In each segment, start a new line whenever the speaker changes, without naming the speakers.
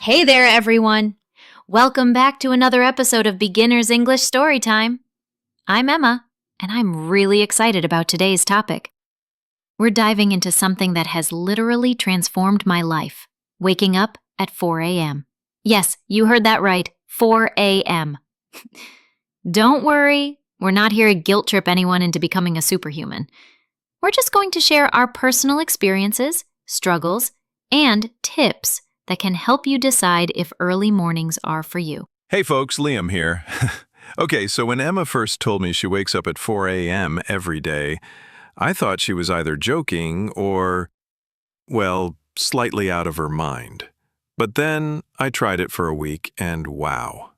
Hey there, everyone. Welcome back to another episode of Beginner's English Storytime. I'm Emma, and I'm really excited about today's topic. We're diving into something that has literally transformed my life, waking up at 4 a.m. Yes, you heard that right, 4 a.m. Don't worry, we're not here to guilt trip anyone into becoming a superhuman. We're just going to share our personal experiences, struggles, and tips that can help you decide if early mornings are for you.
Hey folks, Liam here. Okay, so when Emma first told me she wakes up at 4 a.m. every day, I thought she was either joking or, well, slightly out of her mind. But then I tried it for a week and wow.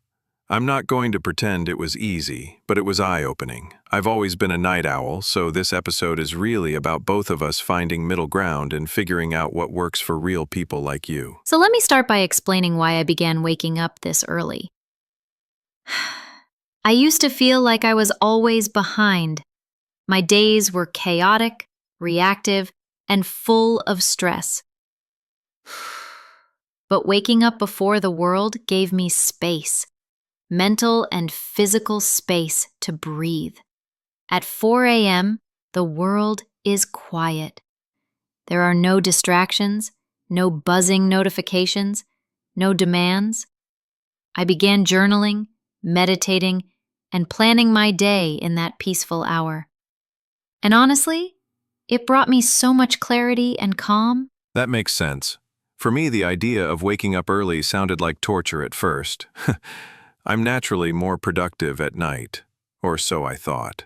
I'm not going to pretend it was easy, but it was eye-opening. I've always been a night owl, so this episode is really about both of us finding middle ground and figuring out what works for real people like you.
So let me start by explaining why I began waking up this early. I used to feel like I was always behind. My days were chaotic, reactive, and full of stress. But waking up before the world gave me space. Mental and physical space to breathe. At 4 a.m., the world is quiet. There are no distractions, no buzzing notifications, no demands. I began journaling, meditating, and planning my day in that peaceful hour. And honestly, it brought me so much clarity and calm.
That makes sense. For me, the idea of waking up early sounded like torture at first. I'm naturally more productive at night, or so I thought.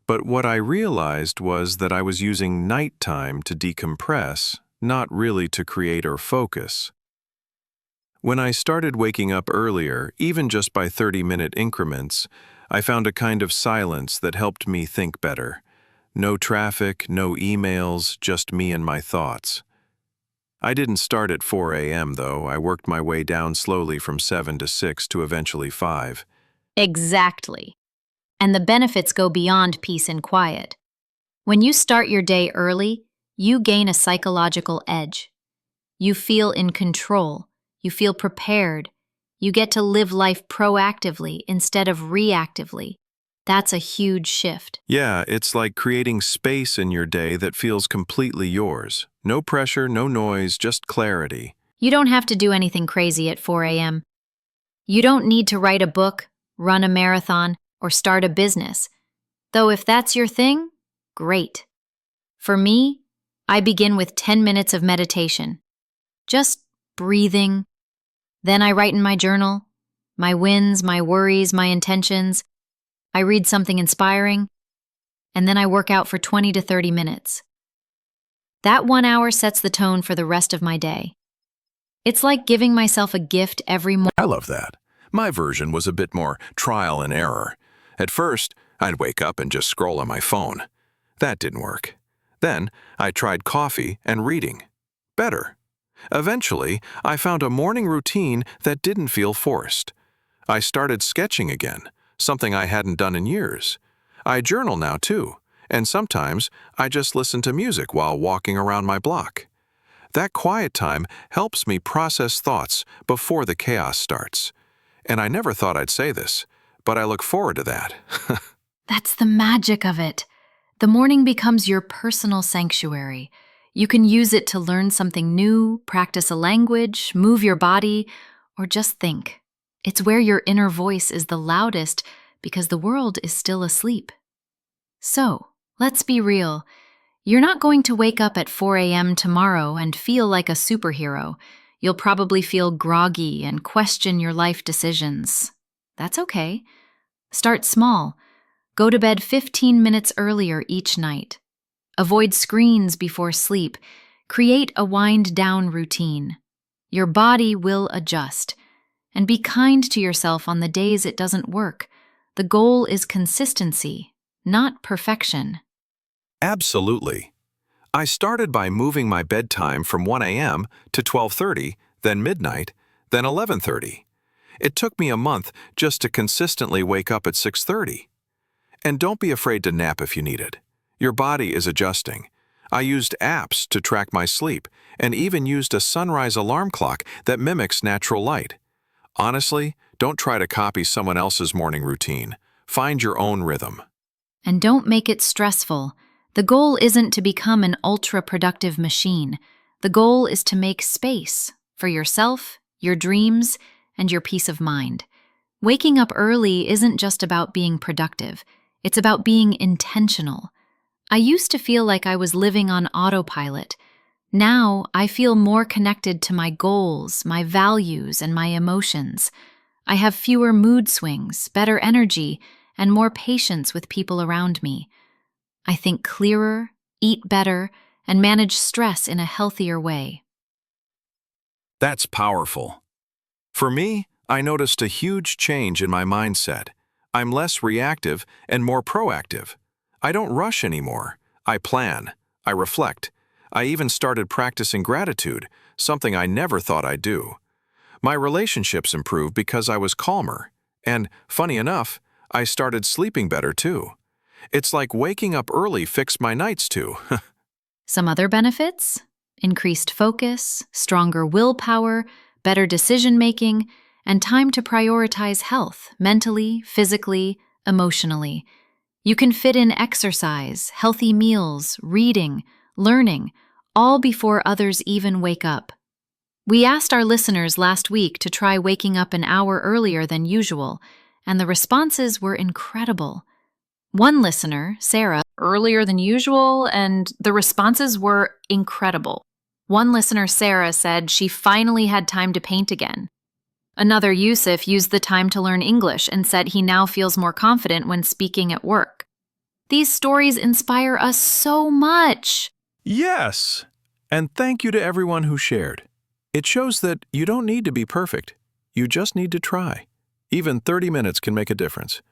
But what I realized was that I was using nighttime to decompress, not really to create or focus. When I started waking up earlier, even just by 30-minute increments, I found a kind of silence that helped me think better. No traffic, no emails, just me and my thoughts. I didn't start at 4 a.m. though. I worked my way down slowly from 7 to 6 to eventually 5.
Exactly. And the benefits go beyond peace and quiet. When you start your day early, you gain a psychological edge. You feel in control. You feel prepared. You get to live life proactively instead of reactively. That's a huge shift.
Yeah, it's like creating space in your day that feels completely yours. No pressure, no noise, just clarity.
You don't have to do anything crazy at 4 a.m. You don't need to write a book, run a marathon, or start a business. Though if that's your thing, great. For me, I begin with 10 minutes of meditation. Just breathing. Then I write in my journal, my wins, my worries, my intentions. I read something inspiring, and then I work out for 20 to 30 minutes. That 1 hour sets the tone for the rest of my day. It's like giving myself a gift every morning.
I love that. My version was a bit more trial and error. At first, I'd wake up and just scroll on my phone. That didn't work. Then, I tried coffee and reading. Better. Eventually, I found a morning routine that didn't feel forced. I started sketching again, something I hadn't done in years. I journal now too, and sometimes I just listen to music while walking around my block. That quiet time helps me process thoughts before the chaos starts. And I never thought I'd say this, but I look forward to that.
That's the magic of it. The morning becomes your personal sanctuary. You can use it to learn something new, practice a language, move your body, or just think. It's where your inner voice is the loudest because the world is still asleep. So, let's be real. You're not going to wake up at 4 a.m. tomorrow and feel like a superhero. You'll probably feel groggy and question your life decisions. That's okay. Start small. Go to bed 15 minutes earlier each night. Avoid screens before sleep. Create a wind-down routine. Your body will adjust. And be kind to yourself on the days it doesn't work. The goal is consistency, not perfection.
Absolutely. I started by moving my bedtime from 1 a.m. to 12:30, then midnight, then 11:30. It took me a month just to consistently wake up at 6:30. And don't be afraid to nap if you need it. Your body is adjusting. I used apps to track my sleep and even used a sunrise alarm clock that mimics natural light. Honestly, don't try to copy someone else's morning routine. Find your own rhythm.
And don't make it stressful. The goal isn't to become an ultra-productive machine. The goal is to make space for yourself, your dreams, and your peace of mind. Waking up early isn't just about being productive. It's about being intentional. I used to feel like I was living on autopilot. Now, I feel more connected to my goals, my values, and my emotions. I have fewer mood swings, better energy, and more patience with people around me. I think clearer, eat better, and manage stress in a healthier way.
That's powerful. For me, I noticed a huge change in my mindset. I'm less reactive and more proactive. I don't rush anymore. I plan. I reflect. I even started practicing gratitude, something I never thought I'd do. My relationships improved because I was calmer. And, funny enough, I started sleeping better too. It's like waking up early fixed my nights too.
Some other benefits? Increased focus, stronger willpower, better decision-making, and time to prioritize health mentally, physically, emotionally. You can fit in exercise, healthy meals, reading, learning, all before others even wake up. We asked our listeners last week to try waking up an hour earlier than usual, and the responses were incredible. One listener, Sarah, earlier than usual, and the responses were incredible. One listener, Sarah, said she finally had time to paint again. Another, Yusuf, used the time to learn English and said he now feels more confident when speaking at work. These stories inspire us so much.
Yes! And thank you to everyone who shared. It shows that you don't need to be perfect. You just need to try. Even 30 minutes can make a difference.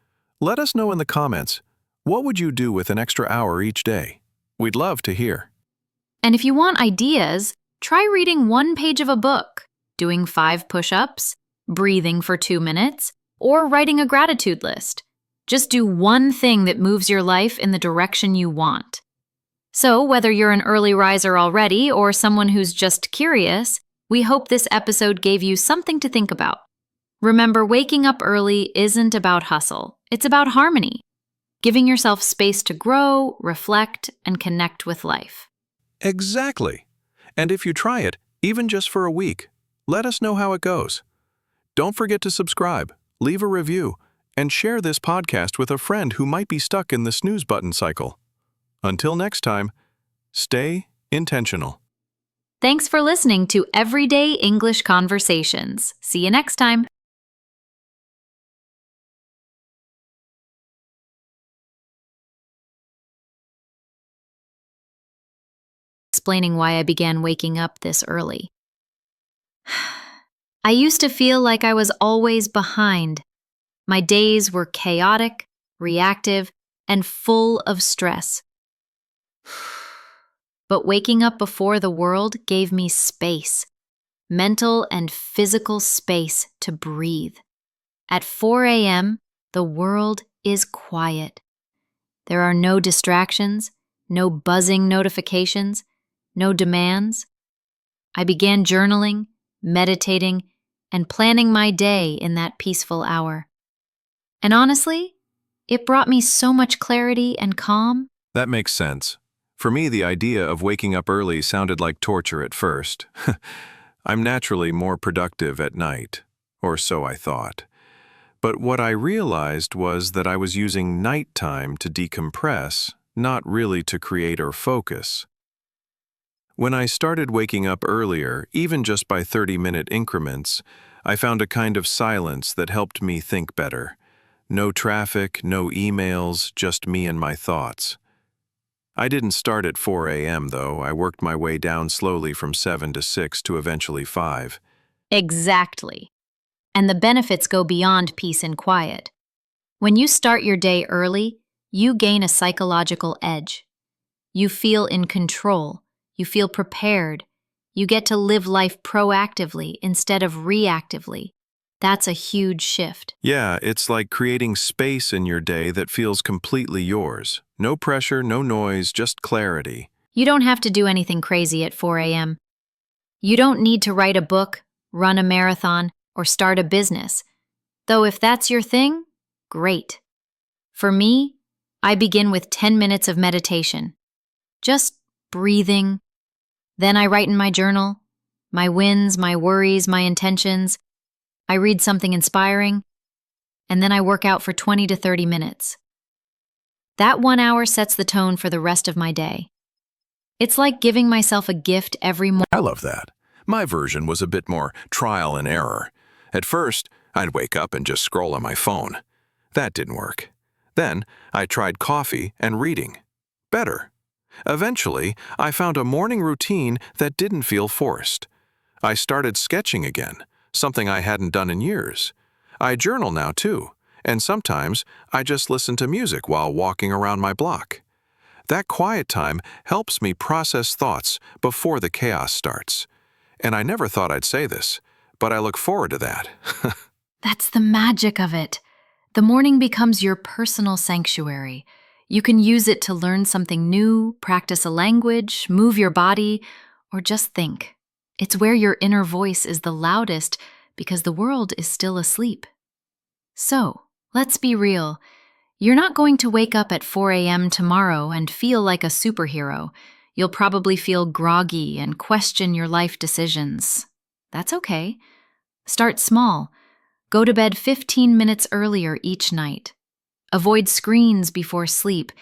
Let us know in the comments, what would you do with an extra hour each day? We'd love to hear.
And if you want ideas, try reading one page of a book, doing 5 push-ups, breathing for 2 minutes, or writing a gratitude list. Just do one thing that moves your life in the direction you want. So, whether you're an early riser already or someone who's just curious, we hope this episode gave you something to think about. Remember, waking up early isn't about hustle. It's about harmony, giving yourself space to grow, reflect, and connect with life.
Exactly. And if you try it, even just for a week, let us know how it goes. Don't forget to subscribe, leave a review, and share this podcast with a friend who might be stuck in the snooze button cycle. Until next time, stay intentional.
Thanks for listening to Everyday English Conversations. See you next time. Explaining why I began waking up this early. I used to feel like I was always behind. My days were chaotic, reactive, and full of stress. But waking up before the world gave me space, mental and physical space to breathe. At 4 a.m., the world is quiet. There are no distractions, no buzzing notifications, no demands. I began journaling, meditating, and planning my day in that peaceful hour. And honestly, it brought me so much clarity and calm.
That makes sense. For me, the idea of waking up early sounded like torture at first. I'm naturally more productive at night, or so I thought. But what I realized was that I was using nighttime to decompress, not really to create or focus. When I started waking up earlier, even just by 30-minute increments, I found a kind of silence that helped me think better. No traffic, no emails, just me and my thoughts. I didn't start at 4 a.m. though. I worked my way down slowly from 7 to 6 to eventually 5.
Exactly. And the benefits go beyond peace and quiet. When you start your day early, you gain a psychological edge. You feel in control. You feel prepared. You get to live life proactively instead of reactively. That's a huge shift.
Yeah, it's like creating space in your day that feels completely yours. No pressure, no noise, just clarity.
You don't have to do anything crazy at 4 a.m. You don't need to write a book, run a marathon, or start a business. Though if that's your thing, great. For me, I begin with 10 minutes of meditation. Just breathing. Then I write in my journal, my wins, my worries, my intentions. I read something inspiring, and then I work out for 20 to 30 minutes. That 1 hour sets the tone for the rest of my day. It's like giving myself a gift every morning.
I love that. My version was a bit more trial and error. At first, I'd wake up and just scroll on my phone. That didn't work. Then, I tried coffee and reading. Better. Eventually, I found a morning routine that didn't feel forced. I started sketching again, something I hadn't done in years. I journal now too, and sometimes I just listen to music while walking around my block. That quiet time helps me process thoughts before the chaos starts. And I never thought I'd say this, but I look forward to that.
That's the magic of it. The morning becomes your personal sanctuary. You can use it to learn something new, practice a language, move your body, or just think. It's where your inner voice is the loudest because the world is still asleep. So, let's be real. You're not going to wake up at 4 a.m. tomorrow and feel like a superhero. You'll probably feel groggy and question your life decisions. That's okay. Start small. Go to bed 15 minutes earlier each night. Avoid screens before sleep.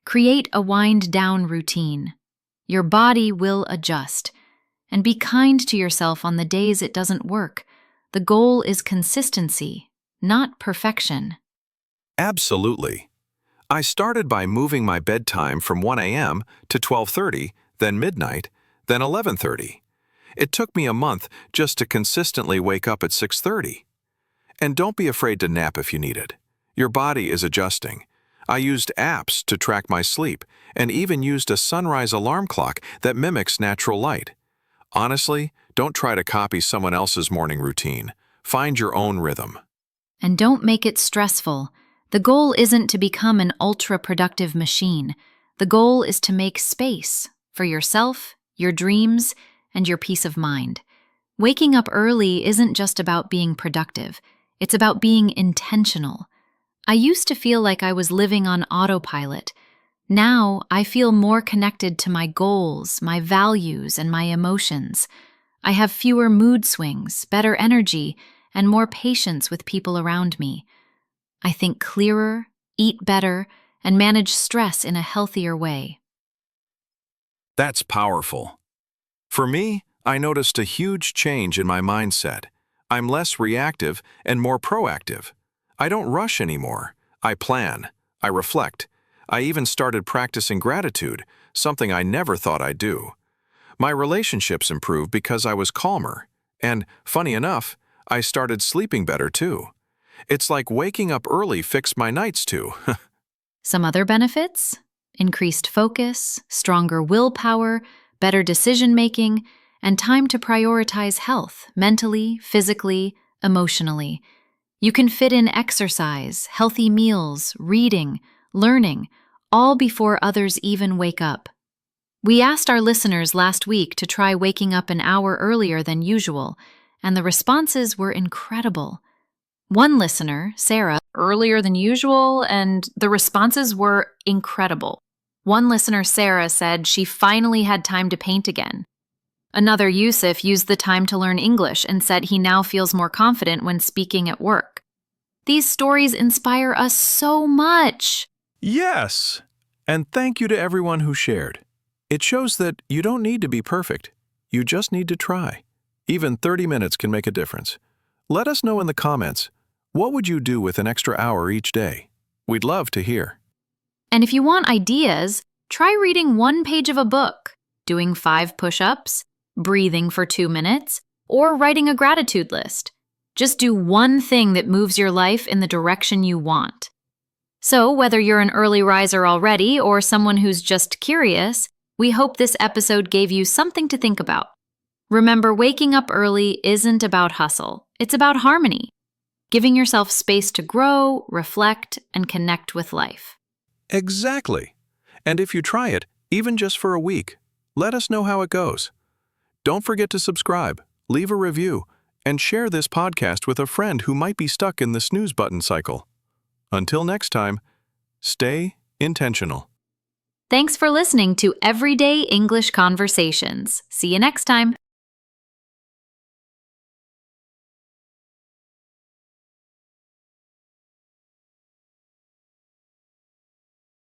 Create a wind-down routine. Your body will adjust. And be kind to yourself on the days it doesn't work. The goal is consistency, not perfection.
Absolutely. I started by moving my bedtime from 1 a.m. to 12:30, then midnight, then 11:30. It took me a month just to consistently wake up at 6:30. And don't be afraid to nap if you need it. Your body is adjusting. I used apps to track my sleep and even used a sunrise alarm clock that mimics natural light. Honestly, don't try to copy someone else's morning routine. Find your own rhythm.
And don't make it stressful. The goal isn't to become an ultra-productive machine. The goal is to make space for yourself, your dreams, and your peace of mind. Waking up early isn't just about being productive. It's about being intentional. I used to feel like I was living on autopilot. Now, I feel more connected to my goals, my values, and my emotions. I have fewer mood swings, better energy, and more patience with people around me. I think clearer, eat better, and manage stress in a healthier way.
That's powerful. For me, I noticed a huge change in my mindset. I'm less reactive and more proactive. I don't rush anymore. I plan. I reflect. I even started practicing gratitude, something I never thought I'd do. My relationships improved because I was calmer. And, funny enough, I started sleeping better too. It's like waking up early fixed my nights too.
Some other benefits? Increased focus, stronger willpower, better decision-making, and time to prioritize health, mentally, physically, emotionally. You can fit in exercise, healthy meals, reading, learning, all before others even wake up. We asked our listeners last week to try waking up an hour earlier than usual, and the responses were incredible. One listener, Sarah, earlier than usual, and the responses were incredible. One listener, Sarah, said she finally had time to paint again. Another, Yusuf, used the time to learn English and said he now feels more confident when speaking at work. These stories inspire us so much.
Yes! And thank you to everyone who shared. It shows that you don't need to be perfect. You just need to try. Even 30 minutes can make a difference. Let us know in the comments, what would you do with an extra hour each day? We'd love to hear.
And if you want ideas, try reading one page of a book, doing 5 push-ups, breathing for 2 minutes, or writing a gratitude list. Just do one thing that moves your life in the direction you want. So, whether you're an early riser already or someone who's just curious, we hope this episode gave you something to think about. Remember, waking up early isn't about hustle. It's about harmony, giving yourself space to grow, reflect, and connect with life.
Exactly. And if you try it, even just for a week, Let us know how it goes. Don't forget to subscribe, leave a review, and share this podcast with a friend who might be stuck in the snooze button cycle. Until next time, stay intentional.
Thanks for listening to Everyday English Conversations. See you next time.